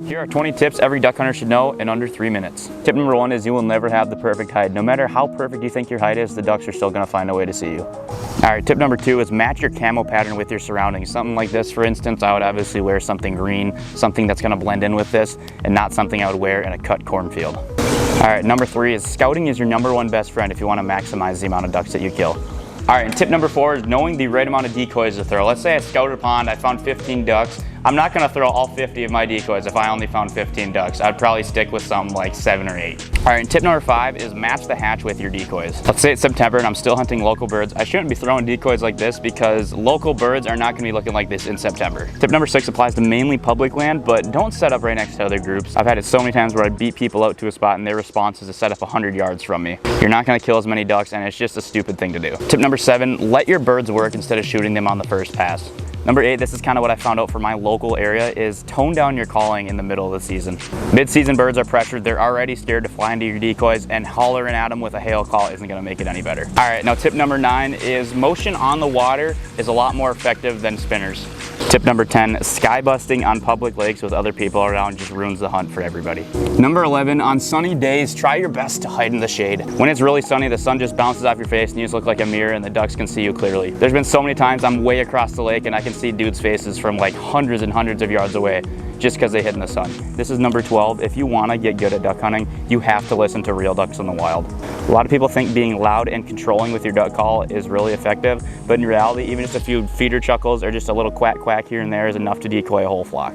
Here are 20 tips every duck hunter should know in under 3 minutes. Tip number 1 is you will never have the perfect hide. No matter how perfect you think your hide is, the ducks are still gonna find a way to see you. All right, tip number 2 is match your camo pattern with your surroundings. Something like this, for instance, I would obviously wear something green, something that's gonna blend in with this, and not something I would wear in a cut cornfield. All right, number 3 is scouting is your number 1 best friend if you wanna maximize the amount of ducks that you kill. All right, and tip number 4 is knowing the right amount of decoys to throw. Let's say I scouted a pond, I found 15 ducks. I'm not gonna throw all 50 of my decoys if I only found 15 ducks. I'd probably stick with some like 7 or 8. All right, and tip number 5 is match the hatch with your decoys. Let's say it's September and I'm still hunting local birds. I shouldn't be throwing decoys like this because local birds are not gonna be looking like this in September. Tip number 6 applies to mainly public land, but don't set up right next to other groups. I've had it so many times where I beat people out to a spot and their response is to set up 100 yards from me. You're not gonna kill as many ducks and it's just a stupid thing to do. Tip number 7, let your birds work instead of shooting them on the first pass. Number 8, this is kind of what I found out for my local area, is tone down your calling in the middle of the season. Mid-season birds are pressured, they're already scared to fly into your decoys, and hollering at them with a hail call isn't gonna make it any better. All right, now tip number 9 is motion on the water is a lot more effective than spinners. Tip number 10, sky busting on public lakes with other people around just ruins the hunt for everybody. Number 11, on sunny days, try your best to hide in the shade. When it's really sunny, the sun just bounces off your face and you just look like a mirror and the ducks can see you clearly. There's been so many times I'm way across the lake and I can see dudes' faces from like hundreds and hundreds of yards away just because they hid in the sun. This is number 12. If you want to get good at duck hunting, you have to listen to real ducks in the wild. A lot of people think being loud and controlling with your duck call is really effective, but in reality, even just a few feeder chuckles or just a little quack quack here and there is enough to decoy a whole flock.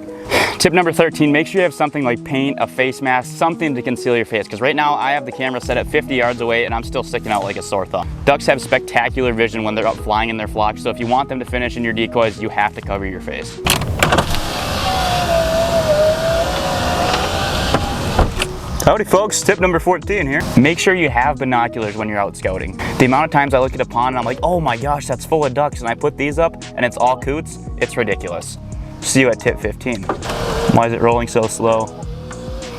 Tip number 13, make sure you have something like paint, a face mask, something to conceal your face, because right now I have the camera set at 50 yards away and I'm still sticking out like a sore thumb. Ducks have spectacular vision when they're up flying in their flocks, so if you want them to finish in your decoys, you have to cover your face. Howdy folks, tip number 14 here. Make sure you have binoculars when you're out scouting. The amount of times I look at a pond and I'm like, oh my gosh, that's full of ducks, and I put these up and it's all coots, it's ridiculous. See you at tip 15. Why is it rolling so slow?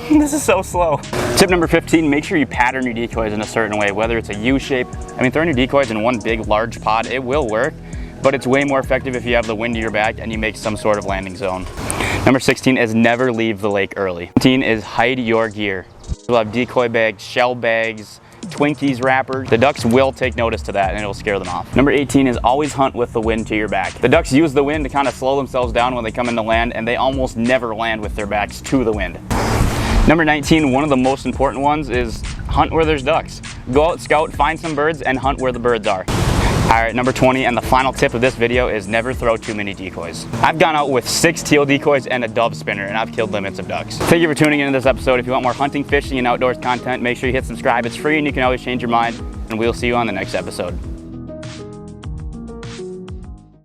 This is so slow. Tip number 15, make sure you pattern your decoys in a certain way, whether it's a U shape. I mean, throwing your decoys in one big, large pod, it will work, but it's way more effective if you have the wind to your back and you make some sort of landing zone. Number 16 is never leave the lake early. 17 is hide your gear. We'll have decoy bags, shell bags, Twinkies wrappers. The ducks will take notice to that and it'll scare them off. Number 18 is always hunt with the wind to your back. The ducks use the wind to kind of slow themselves down when they come into land, and they almost never land with their backs to the wind. Number 19, one of the most important ones is hunt where there's ducks. Go out, scout, find some birds, and hunt where the birds are. All right, number 20, and the final tip of this video is never throw too many decoys. I've gone out with 6 teal decoys and a dove spinner, and I've killed limits of ducks. Thank you for tuning into this episode. If you want more hunting, fishing, and outdoors content, make sure you hit subscribe. It's free and you can always change your mind, and we'll see you on the next episode.